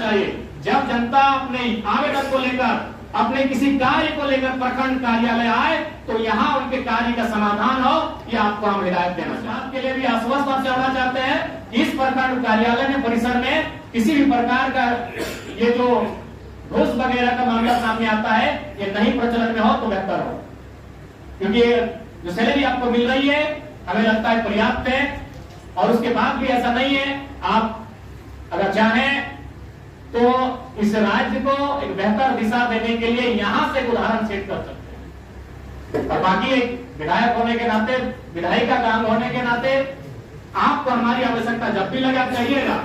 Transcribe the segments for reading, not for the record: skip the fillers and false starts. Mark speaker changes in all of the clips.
Speaker 1: चाहिए। जब जनता अपने आवेदन को लेकर, अपने किसी कार्य को लेकर प्रखंड कार्यालय आए तो यहाँ उनके कार्य का समाधान हो, ये आपको हम हिदायत देना चाहते के लिए भी आश्वस्त आपसे होना चाहते हैं कि इस प्रखंड कार्यालय में परिसर में किसी भी प्रकार का ये जो घूस वगैरह का मामला सामने आता है ये नहीं प्रचलन में हो तो बेहतर हो, क्योंकि जो सैलरी आपको मिल रही है हमें लगता है पर्याप्त है। और उसके बाद भी ऐसा नहीं है, आप अगर चाहें तो इस राज्य को एक बेहतर दिशा देने के लिए यहां से एक उदाहरण सेट कर सकते हैं। और बाकी एक विधायक होने के नाते, विधायिका काम होने के नाते आपको हमारी आवश्यकता जब भी लगे आप कहिएगा।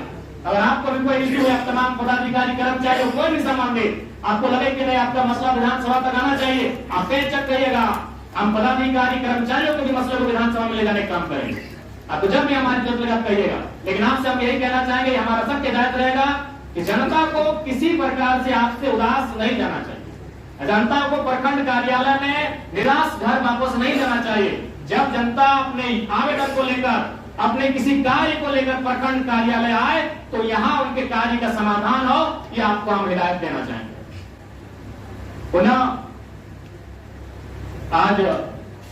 Speaker 1: अगर आपको भी कोई इश्यू है, आप तमाम पदाधिकारी कर्मचारी कोई भी सामान दे, आपको लगे कि नहीं आपका मसला विधानसभा तक आना चाहिए, आप पेज चेक करिएगा। हम पदाधिकारी कर्मचारियों के भी मसले को विधानसभा में ले जाने का काम करेंगे। आपको जब भी हमारी जरूरत लगे आप कहिएगा। लेकिन आपसे हम यही कहना चाहेंगे, हमारा सबके हिदायत रहेगा कि जनता को किसी प्रकार से आपसे उदास नहीं जाना चाहिए। जनता को प्रखंड कार्यालय में निराश घर वापस नहीं जाना चाहिए। जब जनता अपने आवेदन को लेकर, अपने किसी कार्य को लेकर प्रखंड कार्यालय आए तो यहाँ उनके कार्य का समाधान हो, ये आपको हम हिदायत देना चाहेंगे। पुनः आज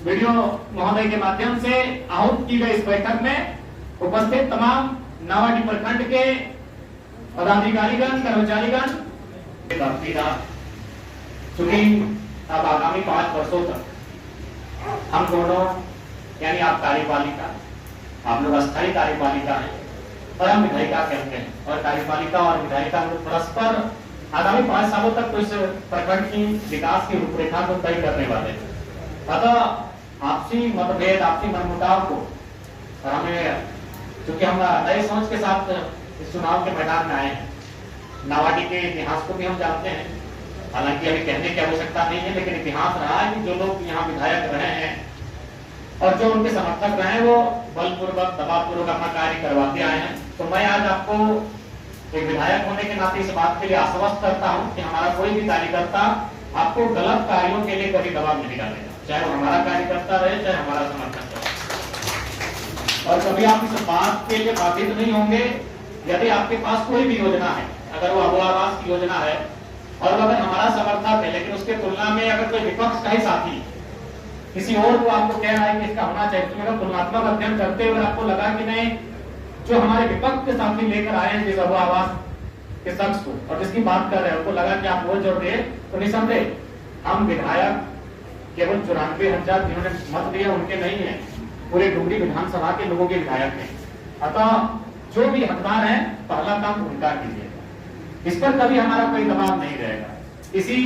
Speaker 1: वीडियो महोदय के माध्यम से आहूत की गई इस बैठक में उपस्थित तमाम नावाडीह प्रखंड के पदाधिकारीगण, कर्मचारीगण, चूंकि अब आगामी 5 वर्षों तक हम दोनों यानी आप कार्यपालिका, आप लोग अस्थायी कार्यपालिका हैं और हम विधायिका कहते हैं, और कार्यपालिका और विधायिका लोग परस्पर आगामी 5 सालों तक तो इस प्रखंड की विकास की रूपरेखा को तय करने वाले हैं। अतः आपसी मतभेद, आपसी मनमुटाव को, और हमें चूंकि हम नए सोच के साथ इस चुनाव के मैदान में आए हैं, नावाडीह के इतिहास को भी हम जानते हैं, हालांकि अभी कहने की आवश्यकता नहीं है, लेकिन इतिहास रहा है कि जो लोग यहाँ विधायक रहे हैं और जो उनके समर्थक रहे हैं वो बलपूर्वक, दबावपूर्वक अपना कार्य करवाते आए हैं। तो मैं आज आपको एक विधायक होने के नाते इस बात के लिए आश्वस्त करता हूँ कि हमारा कोई भी कार्यकर्ता आपको गलत कार्यों के लिए कभी दबाव नहीं डालेगा, चाहे वो हमारा कार्यकर्ता रहे, चाहे हमारा समर्थक रहे। और कभी आप इस बात के लिए बाधित नहीं होंगे यदि आपके पास कोई भी योजना है, अगर वो अबू आवास की योजना है और अगर हमारा समर्थक है, लेकिन उसके तुलना में अगर कोई विपक्ष का ही साथी किसी और को आपको कह रहा है कि इसका होना चाहिए, तो अगर तुलनात्मक अध्ययन करते हुए आपको लगा कि नहीं, जो हमारे विपक्ष के साथी लेकर आए हैं जिस अबू आवास के शख्स को और जिसकी बात कर रहे हैं, उनको लगा कि आप वोट जोड़ रहे, तो निसंदेह हम विधायक केवल 94,000 जिन्होंने मत दिया उनके नहीं है, पूरे डुमरी विधानसभा के लोगों के विधायक हैं। अतः जो भी हकदार है पहला काम उनका कीजिएगा, इस पर कभी हमारा कोई दबाव नहीं रहेगा। इसी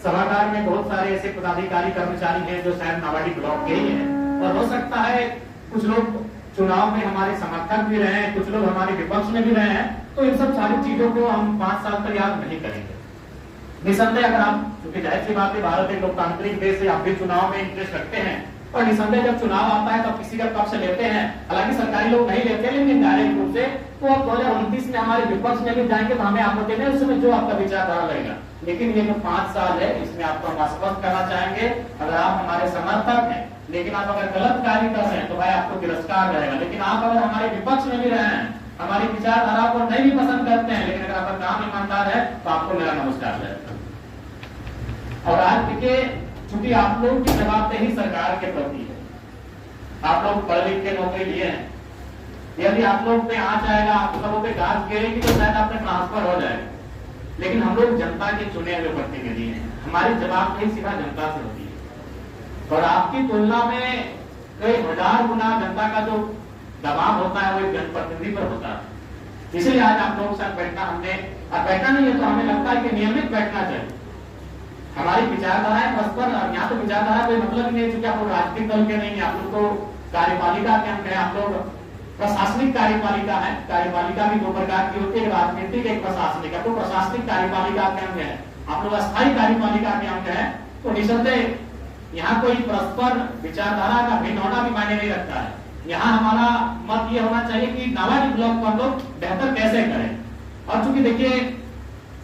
Speaker 1: सभागार में बहुत सारे ऐसे पदाधिकारी कर्मचारी हैं जो शायद नावाडीह ब्लॉक के ही हैं, और हो सकता है कुछ लोग चुनाव में हमारे समर्थक भी रहे हैं, कुछ लोग हमारे विपक्ष में भी रहे हैं, तो इन सब सारी चीजों को हम 5 साल तक याद नहीं करेंगे। निसंदेह अगर आप, क्योंकि जाहिर सी बात है भारत एक लोकतांत्रिक देश है, आप भी चुनाव में इंटरेस्ट रखते हैं, और निसंदेह जब चुनाव आता है तब किसी का पक्ष लेते हैं, हालांकि सरकारी लोग नहीं लेते, लेकिन डायरेक्ट रूप से तो अब 2029 में हमारे विपक्ष में भी जाएंगे तो हमें आपत्ति नहीं, उस समय जो आपका विचारधारा लगेगा। लेकिन ये जो 5 साल है इसमें आपको हम आश्वस्त करना चाहेंगे, अगर आप हमारे समर्थक हैं लेकिन आप अगर गलत कार्य कर रहे हैं तो भाई आपको तिरस्कार रहेगा, लेकिन आप अगर हमारे विपक्ष में भी रहे हैं, हमारी विचारधारा को नहीं भी पसंद करते हैं, लेकिन अगर आपका काम ईमानदार है तो आपको मेरा नमस्कार रहेगा। और आज देखिए, चूंकि आप लोग की जवाबदेही सरकार के प्रति है, आप लोग पढ़ लिख के नौकरी लिए हैं, यदि आप लोग पे आंच आएगा, आप सबों पे गाज गिरेगी तो शायद आपने ट्रांसफर हो जाएगा, लेकिन हम लोग जनता के चुने हुए प्रतिनिधि हैं, हमारी जवाबदेही सीधा जनता से होती है, और आपकी तुलना में कई 1000 गुना जनता का जो दबाव होता है वो एक जनप्रतिनिधि पर होता है। इसलिए आज आप लोगों के साथ बैठना हमने, और बैठना नहीं है तो हमें लगता है कि नियमित बैठना चाहिए। हमारी विचारधाराएं परस्पर, यहाँ तो विचारधारा कोई मतलब नहीं है, क्योंकि आप लोग राजनीतिक दल के नहीं है, आप लोग तो कार्यपालिका के अंग है, आप लोग प्रशासनिक कार्यपालिका है। कार्यपालिका भी 2 प्रकार की होती है, राजनीतिक, एक प्रशासनिक। तो प्रशासनिक कार्यपालिका के अंग है, आप लोग अस्थायी कार्यपालिका के अंग है, तो निसंदेह यहाँ कोई परस्पर विचारधारा का भिन्न होना भी मायने नहीं रखता है। यहाँ हमारा मत ये होना चाहिए कि नावाडीह ब्लॉक को हम लोग बेहतर कैसे करें। और चूंकि देखिए,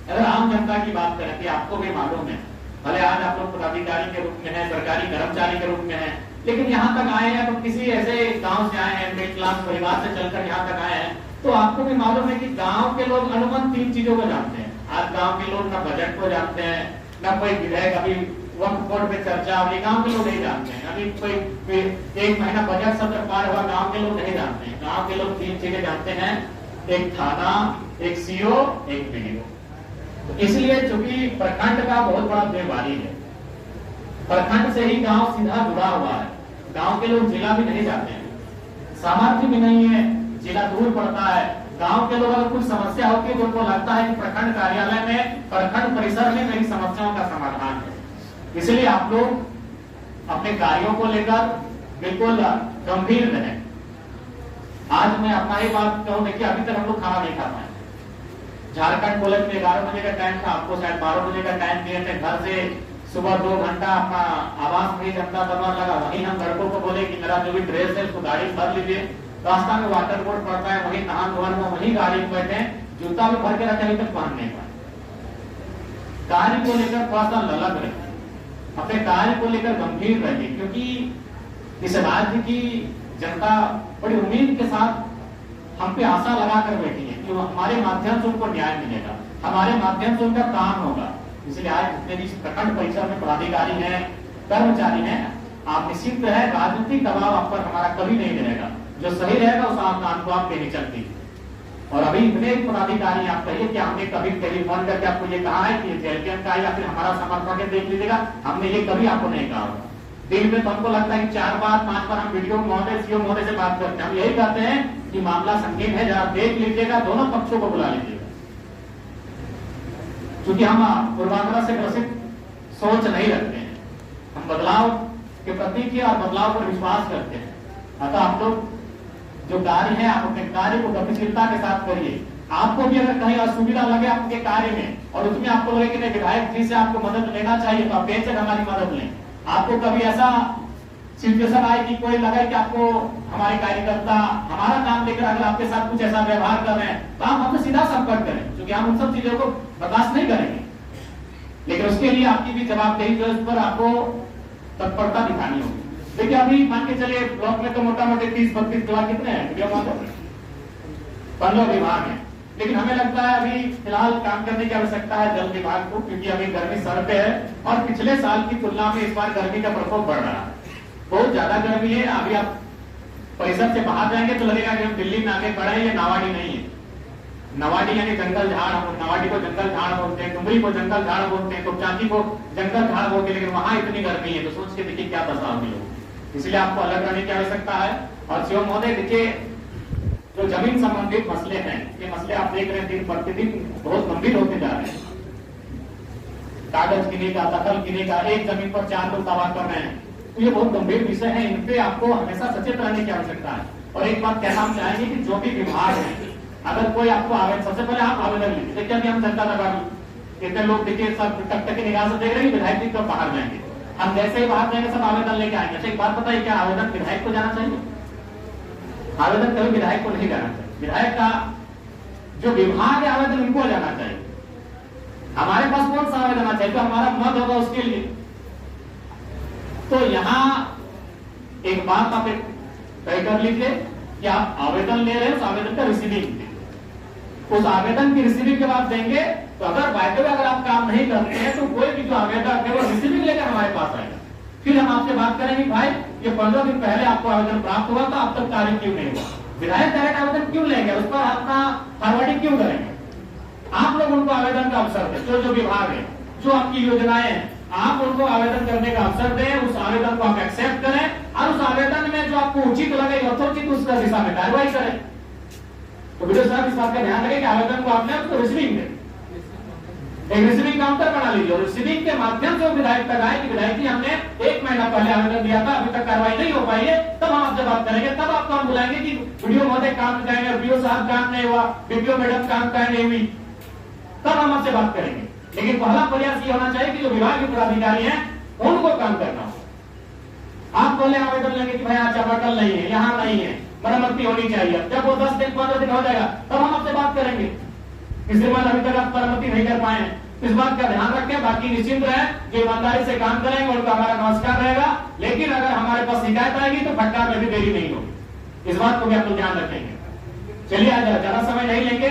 Speaker 1: अगर आम जनता की बात करें कि आपको भी मालूम है, भले आज आप लोग पदाधिकारी के रूप में हैं, सरकारी कर्मचारी के रूप में हैं, लेकिन यहाँ तक आए हैं तो किसी ऐसे गांव से आए हैं, मिडिल क्लास परिवार से चलकर यहाँ तक आए हैं, तो आपको भी मालूम है कि गांव के लोग अमूमन 3 चीजों को जानते हैं। आज गांव के लोग ना बजट को जानते हैं, ना कोई विधेयक अभी वक्त बोर्ड पे चर्चा, अभी गांव के लोग नहीं जानते हैं। अभी कोई 1 महीना बजट सत्र पार हुआ, गांव के लोग नहीं जानते हैं। गांव के लोग 3 चीजें जानते हैं, एक थाना, एक सीओ, एक बीडीओ। तो इसलिए चूंकि प्रखंड का बहुत बड़ा जिम्मेवारी है, प्रखंड से ही गांव सीधा जुड़ा हुआ है। गांव के लोग जिला भी नहीं जाते हैं, सामर्थ्य भी नहीं है, जिला दूर पड़ता है। गांव के लोग अगर कुछ समस्या होती है तो उनको लगता है कि प्रखंड कार्यालय में, प्रखंड परिसर में मेरी समस्याओं का समाधान है। इसलिए आप लोग अपने कार्यों को लेकर बिल्कुल गंभीर रहें। आज मैं अपना ही बात कहूं, देखिए अभी तक हम लोग खाना नहीं खा पाए। झारखंड कॉलेज में 11 बजे का टाइम था, आपको शायद 12 बजे का टाइम दिए थे। घर से सुबह 2 घंटा अपना आवास में जनता दरबार लगा, वहीं हम लड़कों को बोले कि मेरा जो भी ड्रेस है उसको गाड़ी भर लीजिए, रास्ता में वाटर बोर्ड पड़ता है, वहीं नहा धोवन में वहीं गाड़ी में बैठे, जूता भी भर के रखे, अभी तक पहन नहीं पाए। कार्य को लेकर थोड़ा सा ललक रहे, अपने कार्य को लेकर गंभीर रहिए, क्योंकि इस राज्य की जनता बड़ी उम्मीद के साथ हम पे आशा लगाकर बैठी है कि हमारे माध्यम से उनको न्याय मिलेगा, हमारे माध्यम से उनका काम होगा। इसलिए आज जितने भी प्रखंड परिसर में पदाधिकारी हैं, कर्मचारी हैं, आप निश्चित है राजनीतिक दबाव आप पर हमारा कभी नहीं रहेगा। जो सही रहेगा उस आपको आप पे नहीं चलती। और अभी इतने पदाधिकारी आप कहिए कि हमने कभी टेलीफोन करके आपको ये कहा है कि जेएलपीएम का या फिर हमारा समर्थक है देख लीजिएगा, हमने ये कभी आपको नहीं कहा। दिन में तो हमको लगता है कि 4 बार 5 बार हम वीडियो महोदय, सीओ महोदय से बात करते हैं। हम यही कहते हैं कि मामला संगीन है, जरा देख लीजिएगा, दोनों पक्षों को बुला लीजिएगा। क्योंकि हम पूर्वाग्रह से ग्रसित सोच नहीं रखते हैं, हम बदलाव के प्रति की और बदलाव पर विश्वास करते हैं। अतः आप लोग जो कार्य है, आप अपने कार्य को गतिशीलता के साथ करिए। आपको भी अगर कहीं असुविधा लगे आपके कार्य में और उसमें आपको लगे कि नहीं विधायक जी से आपको मदद लेना चाहिए, तो आप बेशक हमारी मदद लें। आपको कभी ऐसा सिचुएशन आए कि कोई लगे कि आपको हमारे कार्यकर्ता हमारा काम लेकर अगर आपके साथ कुछ ऐसा व्यवहार कर रहे हैं, तो आप हमसे सीधा संपर्क करें, क्योंकि हम उन सब चीजों को बर्दाश्त नहीं करेंगे। लेकिन उसके लिए आपकी भी जवाबदेही जो इस पर आपको तत्परता दिखानी होगी। देखिए अभी मान के चलिए ब्लॉक में तो मोटा मोटी 30-32 विभाग कितने हैं, 15 विभाग है। लेकिन हमें लगता है अभी फिलहाल काम करने की आवश्यकता है जल विभाग को, क्योंकि अभी गर्मी सर पे है और पिछले साल की तुलना में इस बार गर्मी का प्रकोप बढ़ रहा है, बहुत ज्यादा गर्मी है। अभी आप परिसर से बाहर जाएंगे तो लगेगा कि हम दिल्ली में आगे बढ़े, ये नावाडी नहीं है। नवाडी यानी जंगल झाड़, हम नवाडी को जंगल झाड़ बोलते हैं, डुमरी को जंगल झाड़ बोलते हैं, तोपचांची को जंगल झाड़ बोलते हैं, लेकिन वहां इतनी गर्मी है, तो सोच के देखिए क्या दशा होगी लोग। इसलिए आपको अलग रहने की आवश्यकता है। और सीओ महोदय देखिए, जो जमीन संबंधित मसले हैं, ये मसले आप देख रहे हैं दिन प्रतिदिन बहुत गंभीर होते जा रहे हैं। कागज गिने का, दखल गिने का, एक जमीन पर 4 लोग दावा कर रहे हैं, तो ये बहुत गंभीर विषय है। इन पे आपको हमेशा सचेत रहने की आवश्यकता है। और एक बात कहना हम चाहेंगे कि जो भी विभाग है, अगर कोई आपको आवेदन, सबसे पहले आप आवेदन लीजिए। देखिए अभी हम जनता दरबार कितने लोग देखिए सब टक की निगाह से देख रहे हैं, विधायक जी कब बाहर जाएंगे। हम जैसे ही बाहर जाएंगे सब आवेदन लेके आएंगे। अच्छा एक बात बताइए, क्या आवेदन विधायक को जाना चाहिए? आवेदन कभी विधायक को नहीं जाना चाहिए। विधायक का जो विभाग है आवेदन उनको जाना चाहिए। हमारे पास कौन सा आवेदन आना चाहिए? तो हमारा मत होगा उसके लिए। तो यहाँ एक बात आप तय कर लीजिए कि आप आवेदन ले रहे हैं, उस आवेदन का रिसीविंग, उस आवेदन की रिसीविंग के बाद देंगे। तो अगर बाय द वे अगर आप काम नहीं करते हैं तो कोई भी जो आवेदन है वो रिसीविंग लेकर हमारे पास आएगा। फिर हम आपसे बात करेंगे, भाई ये 15 दिन पहले आपको आवेदन प्राप्त हुआ था, अब तक कार्य क्यों नहीं हुआ? विधायक डायरेक्ट आवेदन क्यों लेंगे, उस पर अपना फॉरवर्डिंग क्यों करेंगे? आप लोग उनको आवेदन का अवसर दें। जो विभाग है, जो आपकी योजनाएं हैं, आप उनको आवेदन करने का अवसर दें, उस आवेदन को आप एक्सेप्ट करें और उस आवेदन में जो आपको उचित लगे, यथोचित उसका दिशा में कार्रवाई करें। तो वीडियो साहब इस बात का ध्यान रखें कि आवेदन को आपने उसको रिसीविंग दें, एक रिसीविंग काउंटर बना लीजिए। और रिसीविंग के माध्यम से विधायक तक आए कि विधायक जी हमने 1 महीना पहले आवेदन दिया था, अभी तक कार्रवाई नहीं हो पाई है, तब हम आपसे बात करेंगे। तब आपको हम बुलाएंगे कि वीडियो महोदय काम जाएंगे, वीडियो साहब काम नहीं हुआ, वीडियो मैडम काम नहीं हुई, तब हम आपसे बात करेंगे। लेकिन पहला प्रयास ये होना चाहिए कि जो विभाग के पदाधिकारी हैं उनको काम करना हो। आप पहले आवेदन लेंगे कि भाई आज चापाकल नहीं है, यहाँ नहीं है, मरम्मती होनी चाहिए। जब वो 10 दिन 15 दिन हो जाएगा तब हम आपसे बात करेंगे। इसलिए अभी तक आप मरम्मती नहीं कर पाए, इस बात का ध्यान रखें। बाकी निश्चिंत रहे, जो ईमानदारी से काम करेंगे उनका हमारा नमस्कार रहेगा। लेकिन अगर हमारे पास शिकायत आएगी तो फटकार में भी देरी नहीं होगी, इस बात को भी आप लोग ध्यान रखेंगे। चलिए आज ज्यादा समय नहीं लेंगे।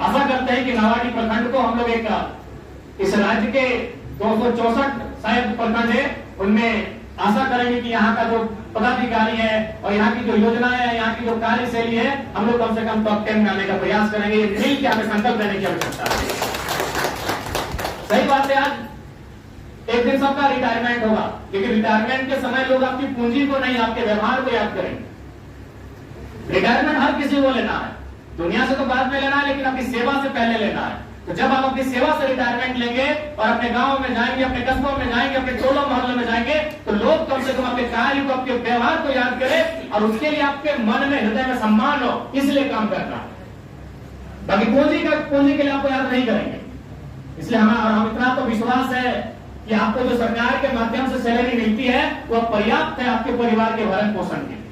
Speaker 1: आशा करते हैं कि नावाडी प्रखंड को हम लोग एक इस राज्य के 264 शायद प्रखंड है, उनमें आशा करेंगे कि यहाँ का जो पदाधिकारी है और यहाँ की जो योजनाएं है, यहाँ की जो कार्यशैली है, हम लोग कम से कम टॉप 10 में आने का प्रयास करेंगे। ये मिल के हमें संकल्प लेने की आवश्यकता है। सही बात है, आज एक दिन सबका रिटायरमेंट होगा, लेकिन रिटायरमेंट के समय लोग आपकी पूंजी को नहीं, आपके व्यवहार को याद करेंगे। रिटायरमेंट हर किसी को लेना है, दुनिया से तो बाद में लेना है, लेकिन अपनी सेवा से पहले लेना है। तो जब आप अपनी सेवा से रिटायरमेंट लेंगे और अपने गांव में जाएंगे, अपने कस्बों में जाएंगे, अपने टोलों मोहल्ले में जाएंगे, तो लोग कम से कम आपके कार्य को, आपके व्यवहार को याद करें और उसके लिए आपके मन में, हृदय में सम्मान हो, इसलिए काम करना। बाकी पूंजी के लिए आपको याद नहीं करेंगे। इसलिए हम इतना तो विश्वास है कि आपको जो सरकार के माध्यम से सैलरी मिलती है वो पर्याप्त है आपके परिवार के भरण पोषण के लिए।